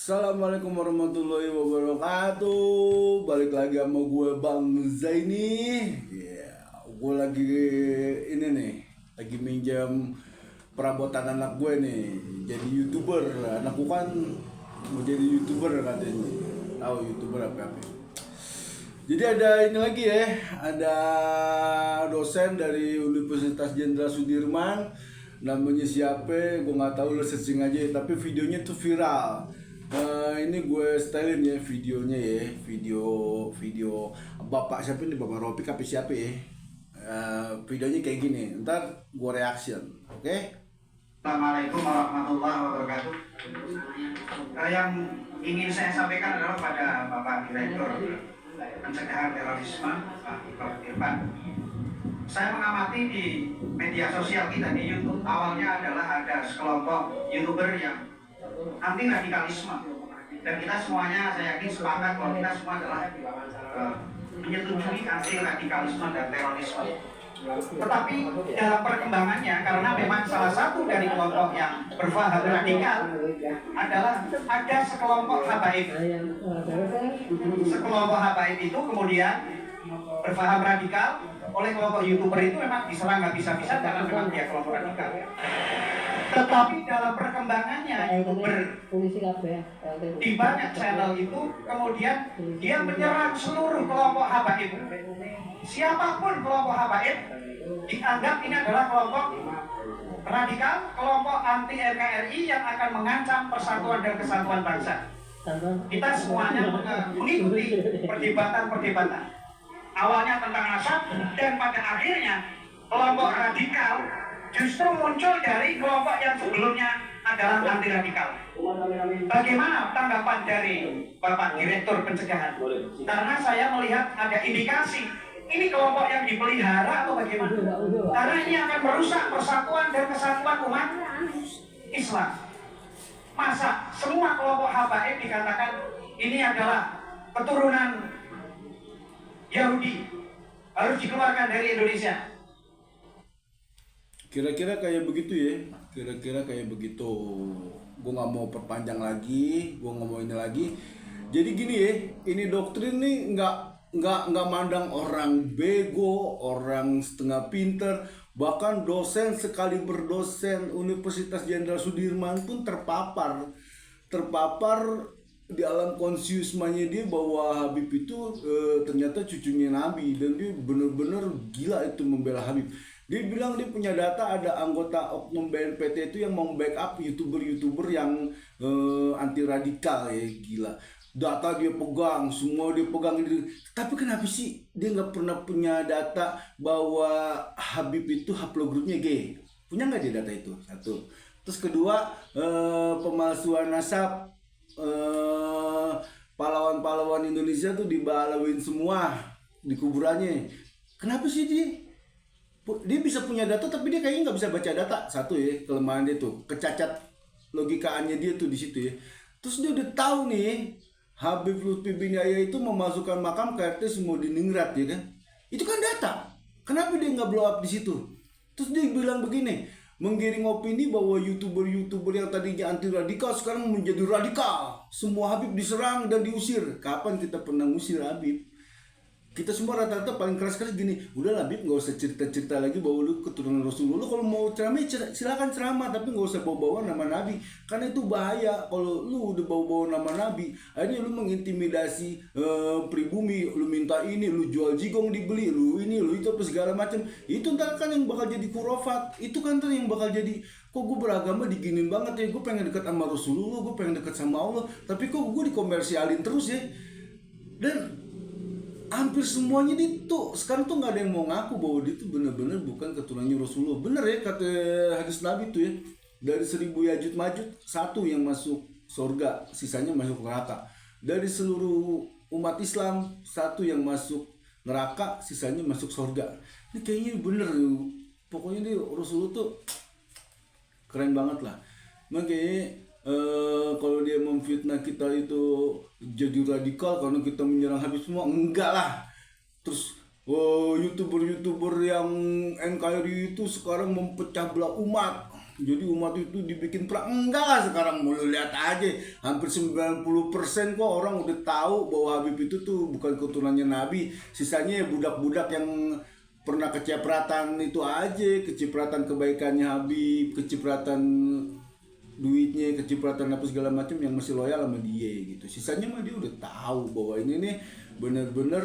Assalamualaikum warahmatullahi wabarakatuh. Balik lagi sama gue Bang Zaini. Gue lagi ini nih, lagi minjam perabotan anak gue nih. Jadi YouTuber. Anakku kan mau jadi YouTuber katanya. Tahu YouTuber apa? Jadi ada ini lagi ya, ada dosen dari Universitas Jenderal Sudirman, namanya siapa, gue nggak tahu, lo searching aja. Tapi videonya tuh viral. Ini gue stylein ya videonya ya, video bapak siapa ini, bapak Ropi tapi siapa ya? Videonya kayak gini, ntar gue reaction, oke? Assalamualaikum warahmatullahi wabarakatuh. Yang ingin saya sampaikan adalah pada Bapak Direktur Pencegahan Terorisme, Pak Irfan. Saya mengamati di media sosial kita di YouTube, awalnya adalah ada sekelompok YouTuber yang anti radikalisme, dan kita semuanya saya yakin sepakat bahwa kita semua adalah menyetujui anti radikalisme dan terorisme. Tetapi dalam perkembangannya, karena memang salah satu dari kelompok yang berpaham radikal adalah ada sekelompok habaib. Sekelompok habaib itu kemudian berpaham radikal oleh kelompok YouTuber itu memang diserang nggak bisa-bisa karena memang dia kelompok radikal. Tetapi dalam perkembangannya YouTuber di banyak channel itu kemudian dia menyerang seluruh kelompok habaib. Siapapun kelompok habaib dianggap ini adalah kelompok radikal, kelompok anti NKRI yang akan mengancam persatuan dan kesatuan bangsa. Kita semuanya mengikuti perdebatan-perdebatan. Awalnya tentang nasab, dan pada akhirnya kelompok radikal justru muncul dari kelompok yang sebelumnya adalah anti radikal. Bagaimana tanggapan dari Bapak Direktur Pencegahan? Karena saya melihat ada indikasi ini kelompok yang dipelihara atau bagaimana? Karena ini akan merusak persatuan dan kesatuan umat Islam. Masa semua kelompok habaib dikatakan ini adalah keturunan Yahudi, harus dikeluarkan dari Indonesia? Kira-kira kayak begitu ya, kira-kira kayak begitu. Gue nggak mau perpanjang lagi, gue nggak mau ini lagi. Jadi gini ya, ini doktrin nih nggak mandang orang bego, orang setengah pinter, bahkan dosen sekali berdosen Universitas Jenderal Sudirman pun terpapar di alam konsiusmanya dia bahwa Habib itu ternyata cucunya Nabi, dan dia bener-bener gila itu membela Habib. Dia bilang dia punya data ada anggota oknum BNPT itu yang membackup YouTuber yang anti radikal ya, gila. Data dia pegang, semua dia pegang. Tapi kenapa sih dia nggak pernah punya data bahwa Habib itu haplogrupnya gay? Punya nggak dia data itu? Satu. Terus kedua, pemalsuan nasab, pahlawan-pahlawan Indonesia tuh dibalawin semua di kuburannya. Kenapa sih dia bisa punya data tapi dia kayaknya nggak bisa baca data? Satu ya, kelemahan dia tuh, kecacat logikaannya dia tuh di situ ya. Terus dia udah tahu nih Habib Lutfi bin Yahya itu memasukkan makam KRT semua di Ningrat ya kan? Itu kan data. Kenapa dia nggak blow up di situ? Terus dia bilang begini, menggiring opini bahwa YouTuber yang tadinya anti radikal sekarang menjadi radikal. Semua Habib diserang dan diusir. Kapan kita pernah ngusir Habib? Kita semua rata-rata paling keras-keras gini, udah Habib nggak usah cerita-cerita lagi bahwa lu keturunan Rasulullah. Kalau mau ceramah silakan ceramah, tapi nggak usah bawa-bawa nama Nabi, karena itu bahaya. Kalau lu udah bawa-bawa nama Nabi, akhirnya lu mengintimidasi pribumi, lu minta ini, lu jual jigong dibeli, lu ini, lu itu apa segala macam. Itu ntar kan yang bakal jadi kurofat, itu kan ntar yang bakal jadi, kok gue beragama diginin banget ya, gue pengen dekat sama Rasulullah, gue pengen dekat sama Allah, tapi kok gue dikomersialin terus ya. Dan hampir semuanya itu sekarang tuh nggak ada yang mau ngaku bahwa dia tuh bener-bener bukan keturunannya Rasulullah. Bener ya kata hadis Nabi tuh ya, dari 1000 Yajud Majud satu yang masuk surga, sisanya masuk neraka. Dari seluruh umat Islam satu yang masuk neraka, sisanya masuk surga. Ini kayaknya bener, pokoknya dia Rasulullah tuh keren banget lah. Makanya kalau dia memfitnah kita itu jadi radikal karena kita menyerang Habib semua, enggak lah. Terus YouTuber yang NKRI itu sekarang mempecah belah umat, jadi umat itu dibikin perang. Enggak lah, sekarang mau lu lihat aja, hampir 90% kok orang udah tahu bahwa Habib itu tuh bukan keturunannya Nabi. Sisanya ya budak-budak yang pernah kecipratan itu aja, kecipratan kebaikannya Habib, kecipratan duitnya, kecipratan apa segala macam, yang masih loyal sama dia gitu. Sisanya mah dia udah tahu bahwa ini nih bener-bener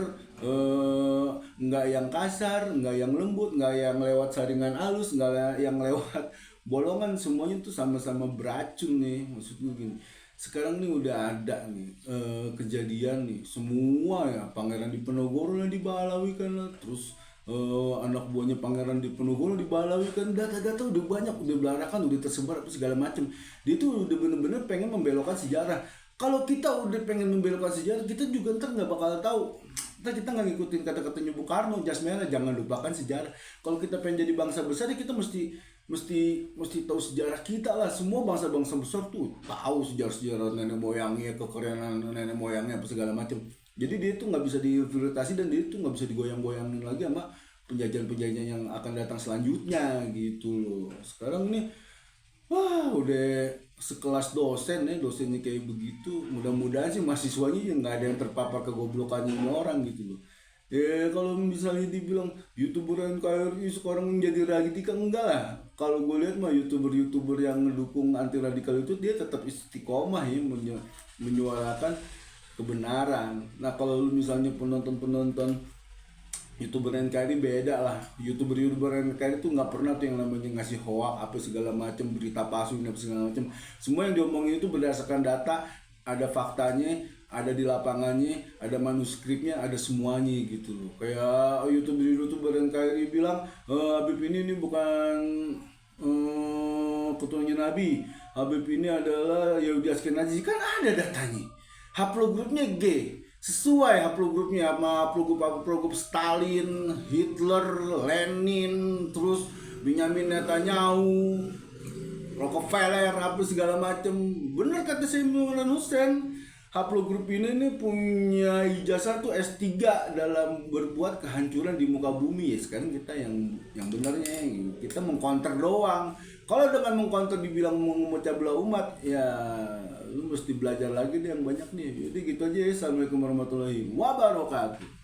nggak yang kasar, nggak yang lembut, nggak yang lewat saringan halus, nggak yang lewat bolongan, semuanya tuh sama-sama beracun nih. Maksud gue gini, sekarang nih udah ada nih kejadian nih, semua ya Pangeran Diponegoro lah dibalawikan lah, terus anak buahnya Pangeran Diponegoro dibalawikan, data-data udah banyak, udah belarakan, udah tersebar apa segala macem. Dia tuh udah bener-bener pengen membelokkan sejarah. Kalau kita udah pengen membelokkan sejarah, kita juga ntar nggak bakal tahu. Ntar kita nggak ngikutin kata-katanya Bung Karno, jas merah, jangan lupakan sejarah. Kalau kita pengen jadi bangsa besar, ya kita mesti tahu sejarah kita lah. Semua bangsa-bangsa besar tuh tahu sejarah nenek moyangnya, kekerenan nenek moyangnya apa segala macam. Jadi dia tuh nggak bisa diinfiltrasi, dan dia tuh nggak bisa digoyang-goyangin lagi sama penjajahan-penjajahan yang akan datang selanjutnya gitu loh. Sekarang ini wah udah sekelas dosen ya, dosennya kayak begitu. Mudah-mudahan sih mahasiswanya yang nggak ada yang terpapar kegoblokannya ini orang gitu loh. Ya kalau misalnya dibilang YouTuber NKRI sekarang menjadi radikal, enggak lah. Kalau gue lihat mah YouTuber yang mendukung anti radikal itu dia tetap istiqomah ya, menyuarakan kebenaran. Nah kalau lu misalnya penonton YouTuber NKRI beda lah. YouTuber NKRI itu nggak pernah tuh yang namanya ngasih hoax apa segala macam, berita palsu apa segala macam. Semua yang diomongin itu berdasarkan data, ada faktanya, ada di lapangannya, ada manuskripnya, ada semuanya gitu loh. Kayak YouTuber NKRI bilang Habib ini bukan ketuanya Nabi. Habib ini adalah Yahudi Askenazi, kan ada datanya. Haplogrupnya G, sesuai haplogrupnya sama haplogrup Stalin, Hitler, Lenin, terus Benyamin Netanyahu, Rockefeller, apa segala macam. Bener kata Samuel Hussein, haplogrup ini nih punya ijazah tuh S3 dalam berbuat kehancuran di muka bumi. Ya sekarang kita yang benernya kita mengcounter doang. Kalau dengan mengcounter dibilang memecah belah umat, ya lu mesti belajar lagi deh yang banyak nih. Jadi gitu aja ya. Assalamualaikum warahmatullahi wabarakatuh.